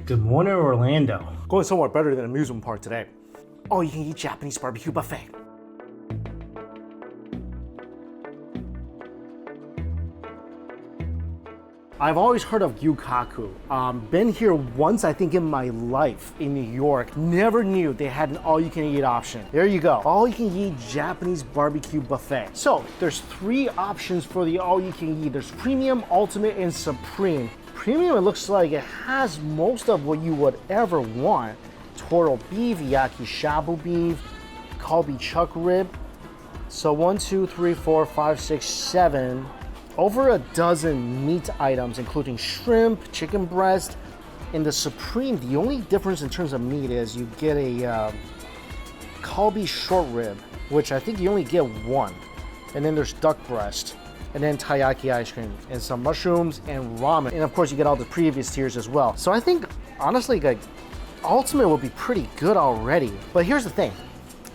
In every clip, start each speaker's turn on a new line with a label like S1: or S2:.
S1: Good morning, Orlando.
S2: Going somewhere better than amusement park today. Oh, you can eat Japanese barbecue buffet. I've always heard of Gyu Kaku. Been here once, I think, in my life in New York. Never knew they had an all-you-can-eat option. There you go, all-you-can-eat Japanese barbecue buffet. So there's 3 options for the all-you-can-eat. There's premium, ultimate, and supreme. Premium, it looks like it has most of what you would ever want. Toro beef, Yakishabu beef, Kalbi chuck rib. So 1, 2, 3, 4, 5, 6, 7. Over a dozen meat items, including shrimp, chicken breast. In the supreme, the only difference in terms of meat is you get a Kalbi short rib, which I think you only get 1. And then there's duck breast. And then taiyaki ice cream, and some mushrooms and ramen. And of course you get all the previous tiers as well. So I think, honestly, like, ultimate would be pretty good already. But here's the thing,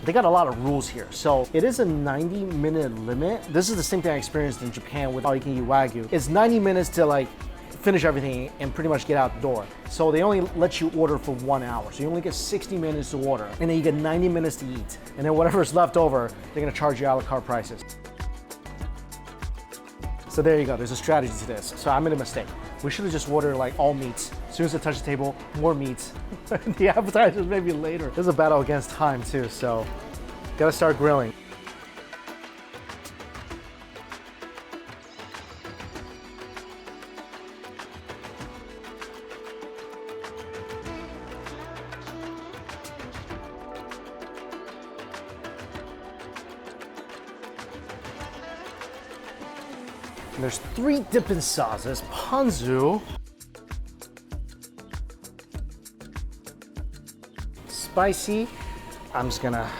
S2: they got a lot of rules here. So it is a 90-minute limit. This is the same thing I experienced in Japan with all-you-can-eat Wagyu. It's 90 minutes to like finish everything and pretty much get out the door. So they only let you order for 1 hour. So you only get 60 minutes to order, and then you get 90 minutes to eat. And then whatever's left over, they're gonna charge you a la carte prices. So there you go, there's a strategy to this. So I made a mistake. We should have just ordered like all meats. As soon as I touch the table, more meats. The appetizers maybe later. This is a battle against time too, so gotta start grilling. And there's 3 dipping sauces, ponzu, spicy. I'm just gonna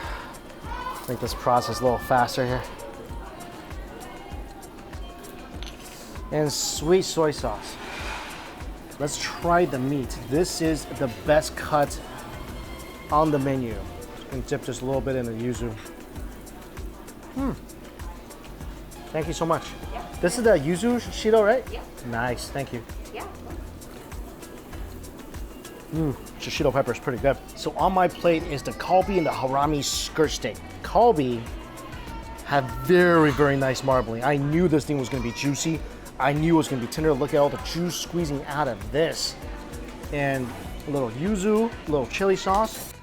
S2: make this process a little faster here. And sweet soy sauce. Let's try the meat. This is the best cut on the menu. And dip just a little bit in the yuzu. Thank you so much.
S3: Yeah.
S2: This is the yuzu shiro, right?
S3: Yeah.
S2: Nice, thank you.
S3: Yeah.
S2: Shishito pepper is pretty good. So on my plate is the Kalbi and the harami skirt steak. Kalbi have very, very nice marbling. I knew this thing was gonna be juicy. I knew it was gonna be tender. Look at all the juice squeezing out of this. And a little yuzu, a little chili sauce.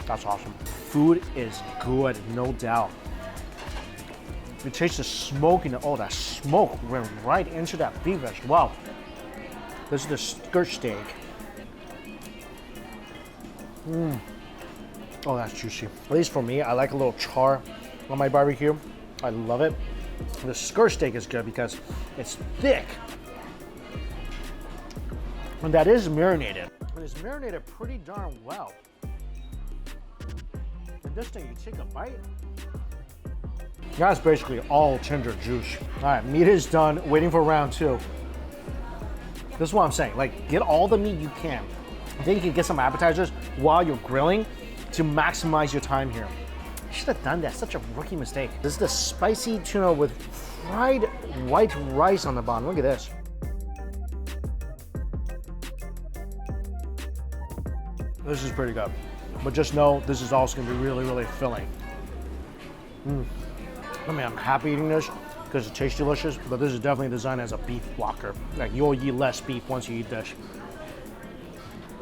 S2: That's awesome. Food is good, no doubt. You taste the smoke in the, oh, that smoke went right into that beef veg. Wow. This is the skirt steak. Oh, that's juicy. At least for me, I like a little char on my barbecue. I love it. The skirt steak is good because it's thick. And that is marinated. And it's marinated pretty darn well. And this thing, you take a bite, that's basically all tender juice. All right, meat is done, waiting for round 2. This is what I'm saying, like, get all the meat you can. Then you can get some appetizers while you're grilling to maximize your time here. I should have done that, such a rookie mistake. This is the spicy tuna with fried white rice on the bottom. Look at this. This is pretty good. But just know, this is also gonna be really, really filling. I mean, I'm happy eating this because it tastes delicious, but this is definitely designed as a beef blocker. Like, you'll eat less beef once you eat this.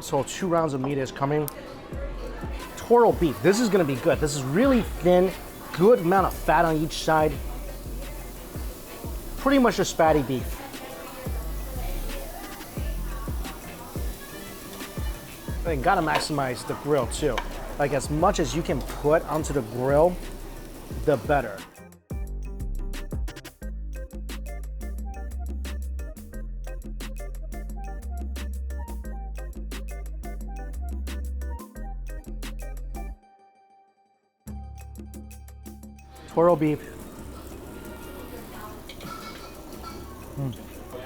S2: So 2 rounds of meat is coming. Toro beef, this is gonna be good. This is really thin, good amount of fat on each side. Pretty much just fatty beef. And gotta maximize the grill too. Like, as much as you can put onto the grill, the better. Toro beef.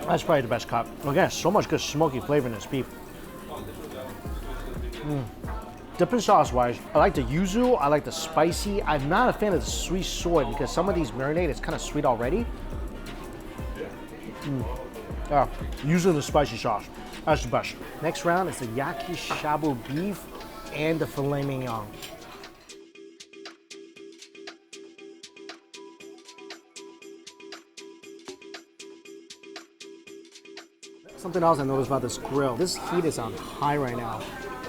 S2: That's probably the best cut. Again, so much good smoky flavor in this beef. Dipping sauce wise, I like the yuzu, I like the spicy. I'm not a fan of the sweet soy because some of these marinade is kind of sweet already. Using the spicy sauce. That's the best. Next round is the Yakishabu beef and the Filet Mignon. Something else I noticed about this grill, this heat is on high right now,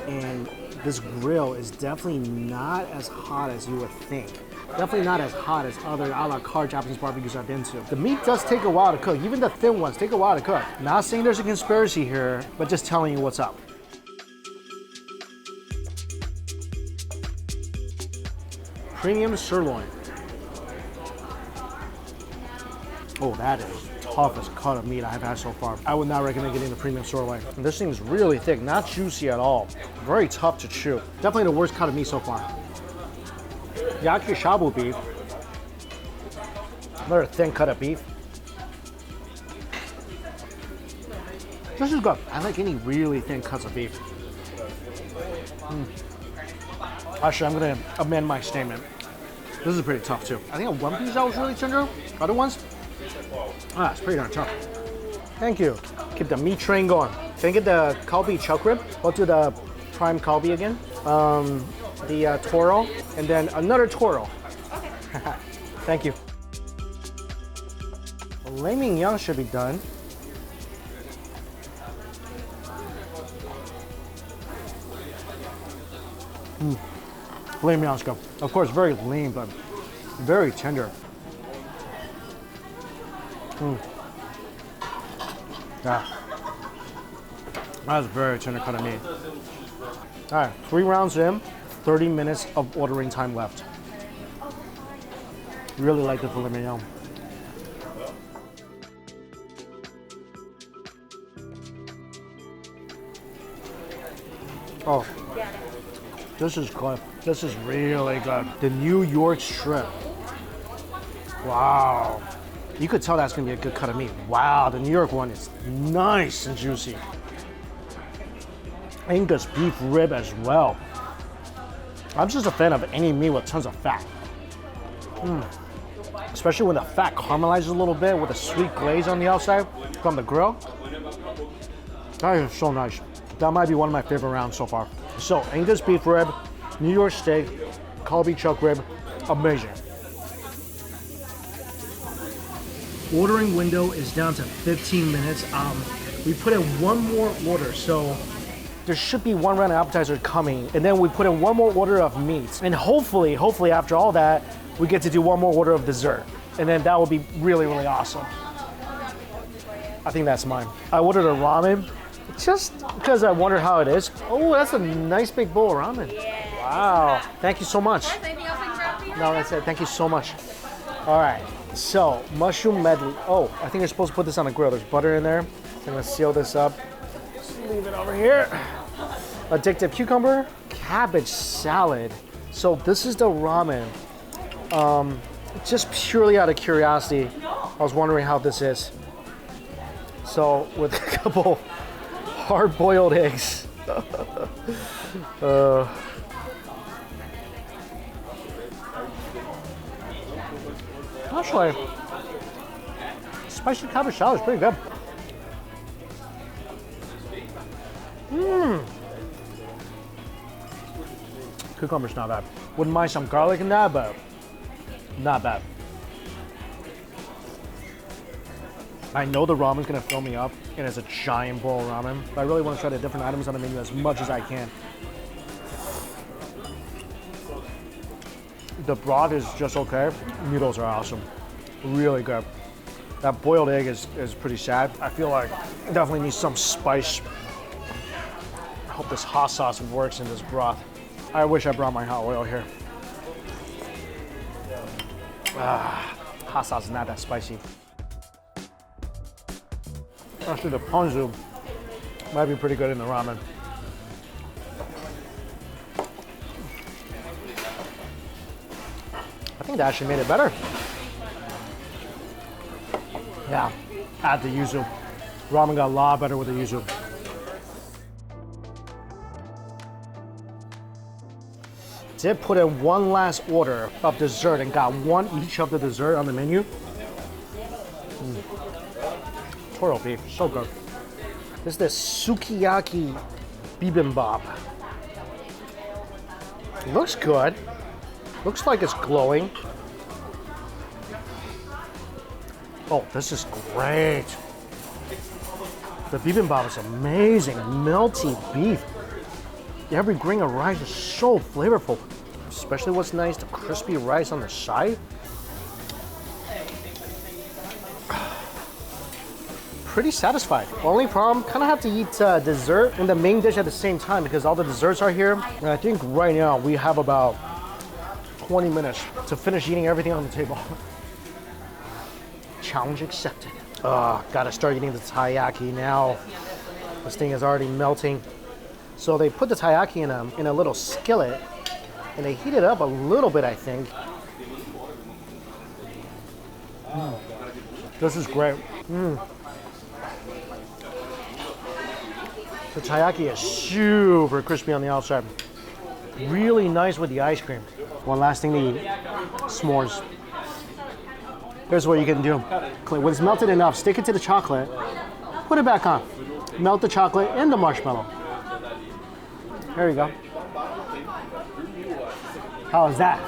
S2: and this grill is definitely not as hot as you would think. Definitely not as hot as other a la carte Japanese barbecues I've been to. The meat does take a while to cook. Even the thin ones take a while to cook. Not saying there's a conspiracy here, but just telling you what's up. Premium sirloin. Oh, that is toughest cut of meat I have had so far. I would not recommend getting the premium sirloin. And this thing is really thick, not juicy at all. Very tough to chew. Definitely the worst cut of meat so far. Yakishabu beef. Another thin cut of beef. This is good. I like any really thin cuts of beef. Actually, I'm gonna amend my statement. This is pretty tough too. I think at one piece that was really tender. Other ones, it's pretty darn tough. Thank you. Keep the meat train going. Can I get the kalbi chuck rib? Go to the prime kalbi again. The toro, and then another toro. Okay. Thank you. Filet mignon should be done. Filet mignon's good. Of course, very lean, but very tender. Yeah. That's a very tender cut of meat. All right, 3 rounds in, 30 minutes of ordering time left. Really like the filet mignon. Oh, this is good. This is really good. The New York strip. Wow. You could tell that's gonna be a good cut of meat. Wow, the New York one is nice and juicy. Angus beef rib as well. I'm just a fan of any meat with tons of fat. Especially when the fat caramelizes a little bit with a sweet glaze on the outside from the grill. That is so nice. That might be one of my favorite rounds so far. So, Angus beef rib, New York steak, kalbi chuck rib, amazing. Ordering window is down to 15 minutes. We put in one more order, so there should be one round of appetizer coming, and then we put in one more order of meat. And hopefully after all that, we get to do one more order of dessert. And then that would be really, really awesome. I think that's mine. I ordered a ramen just because I wondered how it is. Oh, that's a nice big bowl of ramen.
S1: Yeah.
S2: Wow. Thank you so much.
S1: Anything else I can grab for you?
S2: No, that's it. Thank you so much. All right. So, mushroom medley. Oh, I think you're supposed to put this on a grill. There's butter in there. I'm gonna seal this up. Just leave it over here. Addictive cucumber, cabbage salad. So this is the ramen. Just purely out of curiosity, I was wondering how this is. So with a couple hard-boiled eggs. Actually, spicy cabbage salad is pretty good. Cucumber's not bad. Wouldn't mind some garlic in that, but not bad. I know the ramen's gonna fill me up, and it's a giant bowl of ramen, but I really want to try the different items on the menu as much as I can. The broth is just okay. Noodles are awesome. Really good. That boiled egg is pretty sad. I feel like it definitely needs some spice. I hope this hot sauce works in this broth. I wish I brought my hot oil here. Hot sauce is not that spicy. Actually, the ponzu might be pretty good in the ramen. I think that actually made it better. Yeah, add the yuzu. Ramen got a lot better with the yuzu. Did put in one last order of dessert and got one each of the dessert on the menu. Toro beef, so good. This is the Sukiyaki Bibimbap. Looks good. Looks like it's glowing. Oh, this is great. The bibimbap is amazing. Melty beef. Every grain of rice is so flavorful. Especially what's nice, the crispy rice on the side. Pretty satisfied. Only problem, kind of have to eat dessert and the main dish at the same time because all the desserts are here. And I think right now we have about 20 minutes to finish eating everything on the table. Challenge accepted. Gotta start eating the taiyaki now. This thing is already melting. So they put the taiyaki in a little skillet and they heat it up a little bit, I think. This is great. The taiyaki is super crispy on the outside. Really nice with the ice cream. One last thing to eat, s'mores. Here's what you can do. When it's melted enough, stick it to the chocolate, put it back on. Melt the chocolate and the marshmallow. There you go. How is that?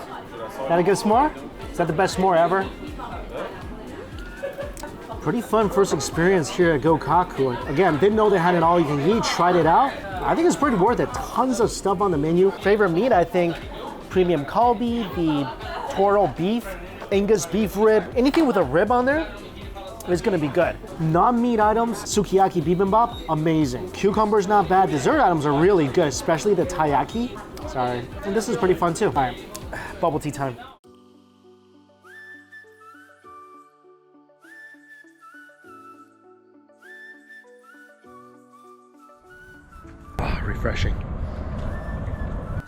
S2: Is that a good s'more? Is that the best s'more ever? Pretty fun first experience here at Gyu Kaku. Again, didn't know they had it all you can eat, tried it out. I think it's pretty worth it. Tons of stuff on the menu. Favorite meat, I think, premium kalbi, the Toro beef, Angus beef rib, anything with a rib on there is gonna be good. Non-meat items, Sukiyaki Bibimbap, amazing. Cucumber's not bad. Dessert items are really good, especially the taiyaki. Sorry. And this is pretty fun too. All right, bubble tea time. Refreshing.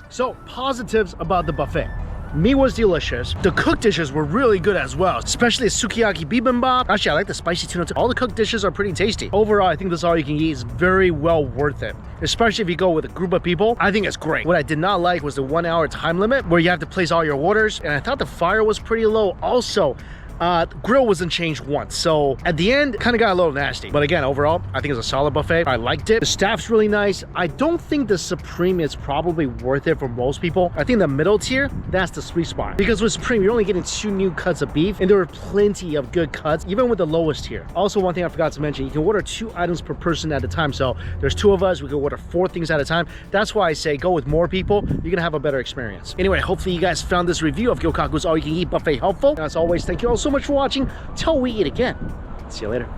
S2: So, positives about the buffet. Meat was delicious. The cooked dishes were really good as well, especially the Sukiyaki Bibimbap. Actually, I like the spicy tuna too. All the cooked dishes are pretty tasty. Overall, I think this all you can eat is very well worth it. Especially if you go with a group of people, I think it's great. What I did not like was the 1 hour time limit where you have to place all your orders. And I thought the fire was pretty low. Also, the grill wasn't changed once, so at the end kind of got a little nasty. But again, overall I think it's a solid buffet. I liked it. The staff's really nice. I don't think the Supreme is probably worth it for most people. I think the middle tier, that's the sweet spot, because with Supreme you're only getting 2 new cuts of beef and there were plenty of good cuts even with the lowest tier. Also, one thing I forgot to mention, you can order 2 items per person at a time. So there's 2 of us, we can order 4 things at a time. That's why I say go with more people, you're gonna have a better experience. Anyway, hopefully you guys found this review of Gyu Kaku's all you can eat buffet helpful. And as always, thank you all so much for watching. Till we eat again. See you later.